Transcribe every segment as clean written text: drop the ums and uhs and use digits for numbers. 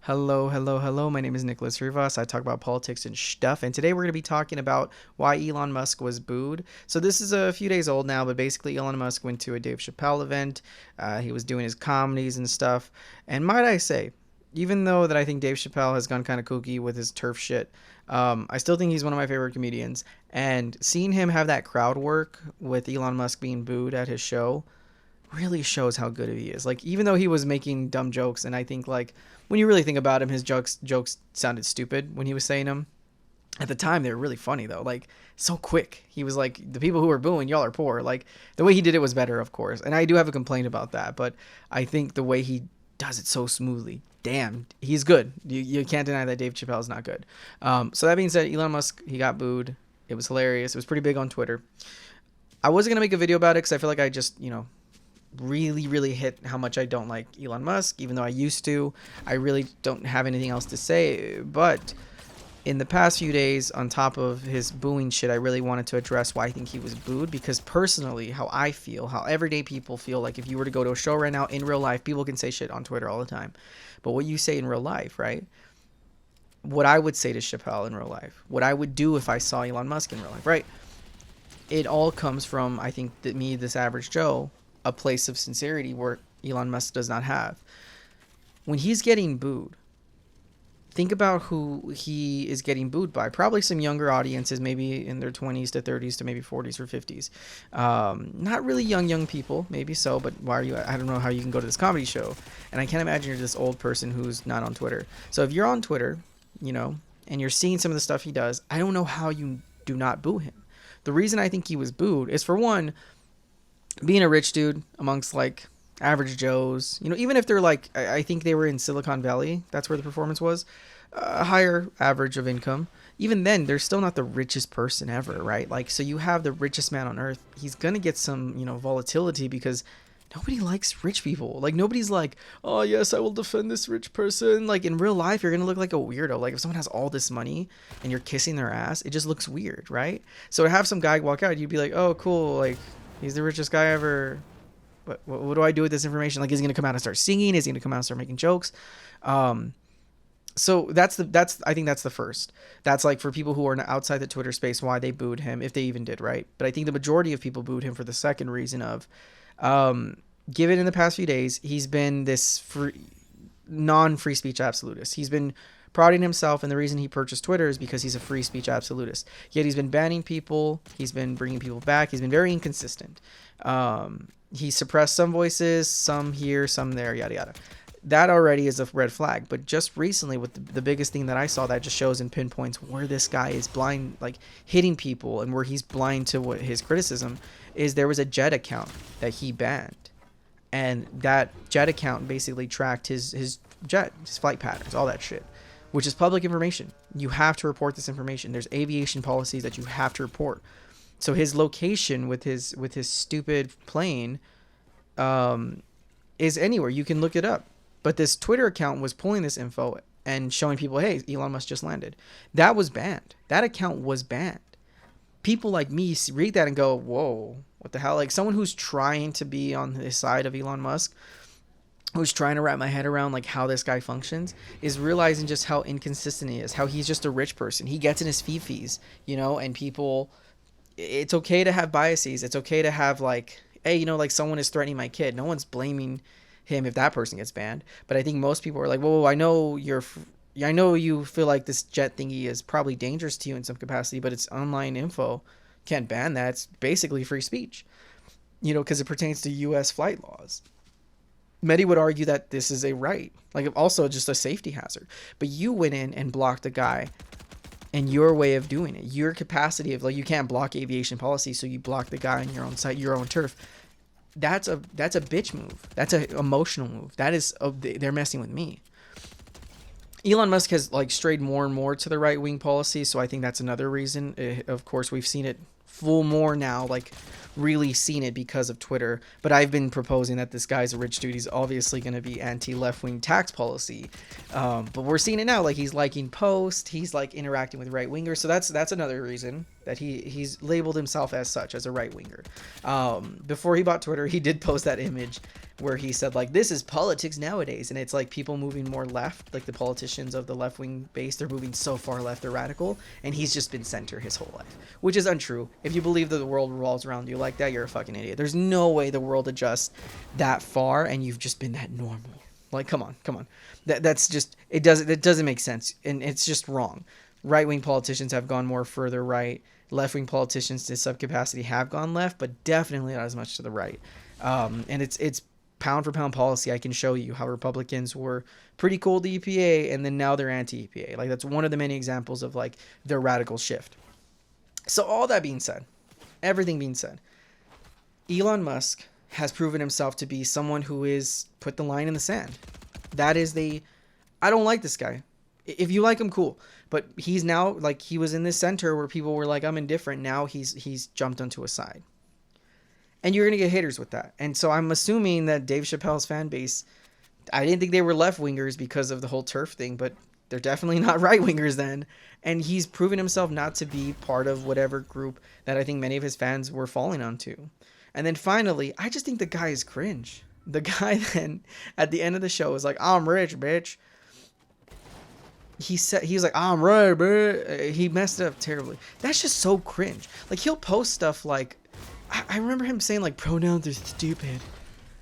Hello, hello, hello. My name is NicholassRivas. I talk about politics and stuff. And today we're going to be talking about why Elon Musk was booed. So this is a few days old now, but basically Elon Musk went to a Dave Chappelle event. He was doing his comedies and stuff. And might I say, even though that I think Dave Chappelle has gone kind of kooky with his turf shit, I still think he's one of my favorite comedians. And seeing him have that crowd work with Elon Musk being booed at his show really shows how good he is. Like, even though he was making dumb jokes, and I think, like, when you really think about him, his jokes sounded stupid when he was saying them. At the time, they were really funny though. Like, so quick. He was like, the people who are booing, y'all are poor. Like, the way he did it was better, of course. And I do have a complaint about that, but I think the way he does it so smoothly, damn, he's good. You can't deny that Dave Chappelle is not good. So that being said, Elon Musk, he got booed. It was hilarious. It was pretty big on Twitter. I wasn't gonna make a video about it because I feel like I just, really hit how much I don't like Elon Musk, even though I used to. I really don't have anything else to say. But in the past few days, on top of his booing shit, I really wanted to address why I think he was booed. Because personally, how I feel, how everyday people feel, like if you were to go to a show right now in real life, people can say shit on Twitter all the time. But what you say in real life, right? What I would say to Chappelle in real life, what I would do if I saw Elon Musk in real life, right? It all comes from, I think, that me, this average Joe, a place of sincerity where Elon Musk does not have. When he's getting booed, think about who he is getting booed by. Probably some younger audiences, maybe in their 20s to 30s to maybe 40s or 50s. Not really young people, maybe so, but why are you? I don't know how you can go to this comedy show. And I can't imagine you're this old person who's not on Twitter. So if you're on Twitter, and you're seeing some of the stuff he does, I don't know how you do not boo him. The reason I think he was booed is, for one, being a rich dude amongst like average Joes, even if they're like, I think they were in Silicon Valley, that's where the performance was, a higher average of income. Even then, they're still not the richest person ever, right? Like, so you have the richest man on earth. He's gonna get some, volatility because nobody likes rich people. Like, nobody's like, oh yes, I will defend this rich person. Like, in real life, you're gonna look like a weirdo. Like, if someone has all this money and you're kissing their ass, it just looks weird, right? So to have some guy walk out, you'd be like, oh cool, like, he's the richest guy ever. But what do I do with this information? Like, is he gonna come out and start singing? Is he gonna come out and start making jokes? So I think that's the first. That's like for people who are outside the Twitter space, why they booed him, if they even did, right? But I think the majority of people booed him for the second reason of, given in the past few days, he's been this non-free speech absolutist. He's been prodding himself, and the reason he purchased Twitter is because he's a free speech absolutist. Yet he's been banning people. He's been bringing people back. He's been very inconsistent. He suppressed some voices, some here, some there, yada yada. That already is a red flag. But just recently, with the biggest thing that I saw that just shows and pinpoints where this guy is blind, like hitting people, and where he's blind to what his criticism is, there was a Jet account that he banned. And that Jet account basically tracked his jet, his flight patterns, all that shit, which is public information. You have to report this information. There's aviation policies that you have to report. So his location with his stupid plane is anywhere. You can look it up. But this Twitter account was pulling this info and showing people, hey, Elon Musk just landed. That was banned. That account was banned. People like me read that and go, whoa, what the hell? Like, someone who's trying to be on the side of Elon Musk, who's trying to wrap my head around like how this guy functions, is realizing just how inconsistent he is, how he's just a rich person. He gets in his fee-fees, and people, it's okay to have biases. It's okay to have like, hey, like someone is threatening my kid. No one's blaming him if that person gets banned. But I think most people are like, whoa, I know you feel like this jet thingy is probably dangerous to you in some capacity, but it's online info. Can't ban that. It's basically free speech, because it pertains to U.S. flight laws. Many would argue that this is a right, like also just a safety hazard. But you went in and blocked the guy, and your way of doing it, your capacity of, like, you can't block aviation policy, so you block the guy on your own site, your own turf. That's a bitch move. That's an emotional move. That is, they're messing with me. Elon Musk has like strayed more and more to the right wing policy, so I think that's another reason. Of course, we've seen it full more now, like really seen it because of Twitter. But I've been proposing that this guy's a rich dude. He's obviously going to be anti-left wing tax policy, but we're seeing it now. Like, he's liking posts, he's like interacting with right wingers, so that's another reason. that he's labeled himself as such, as a right winger. Before he bought Twitter, he did post that image where he said like, this is politics nowadays, and it's like people moving more left, like the politicians of the left wing base, they're moving so far left, they're radical, and he's just been center his whole life, which is untrue. If you believe that the world revolves around you like that, you're a fucking idiot. There's no way the world adjusts that far and you've just been that normal. Like, come on. That's just, it doesn't make sense, and it's just wrong. Right wing politicians have gone more further right. Left wing politicians to some capacity have gone left, but definitely not as much to the right. And it's pound for pound policy. I can show you how Republicans were pretty cool to EPA, and then now they're anti-EPA. Like, that's one of the many examples of like their radical shift. So all that being said, everything being said, Elon Musk has proven himself to be someone who is put the line in the sand. That is I don't like this guy. If you like him, cool. But he's now, like, he was in this center where people were like, I'm indifferent. Now he's jumped onto a side. And you're going to get haters with that. And so I'm assuming that Dave Chappelle's fan base, I didn't think they were left wingers because of the whole turf thing, but they're definitely not right wingers then. And he's proven himself not to be part of whatever group that I think many of his fans were falling onto. And then finally, I just think the guy is cringe. The guy then at the end of the show was like, I'm rich, bitch. He was like, I'm right, bro. He messed it up terribly. That's just so cringe. Like, he'll post stuff like, I remember him saying like, pronouns are stupid.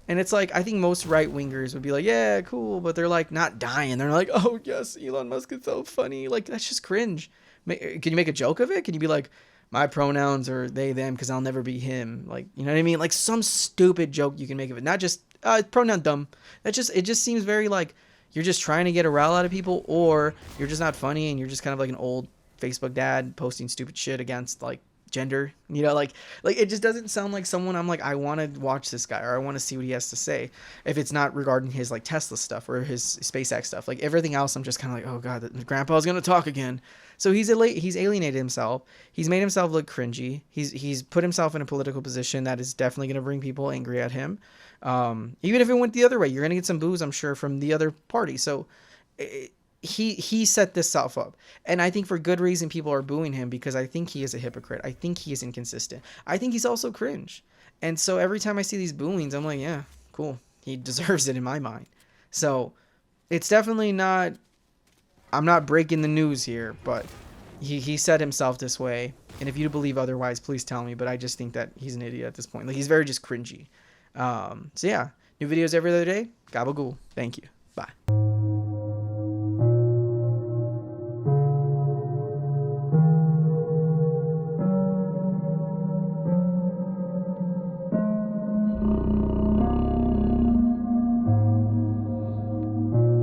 And it's like, I think most right wingers would be like, yeah, cool. But they're like not dying. They're like, oh yes, Elon Musk is so funny. Like, that's just cringe. Can you make a joke of it? Can you be like, my pronouns are they, them, because I'll never be him. Like, you know what I mean? Like some stupid joke you can make of it. Not just, pronoun dumb. It just seems very like, you're just trying to get a rile out of people, or you're just not funny and you're just kind of like an old Facebook dad posting stupid shit against like gender, you know, like it just doesn't sound like someone I'm like, I want to watch this guy, or I want to see what he has to say. If it's not regarding his like Tesla stuff or his SpaceX stuff, like everything else, I'm just kind of like, oh god, the grandpa's gonna talk again. So he's alienated himself. He's made himself look cringy. He's put himself in a political position that is definitely going to bring people angry at him. Even if it went the other way, you're going to get some boos, I'm sure, from the other party. So he set this self up, and I think for good reason people are booing him, because I think he is a hypocrite. I think he is inconsistent. I think he's also cringe. And so every time I see these booings, I'm like, yeah, cool. He deserves it in my mind. So it's definitely not, I'm not breaking the news here, but he said himself this way. And if you believe otherwise, please tell me. But I just think that he's an idiot at this point. Like, he's very just cringy. So yeah, new videos every other day. Gabagool. Thank you. Bye.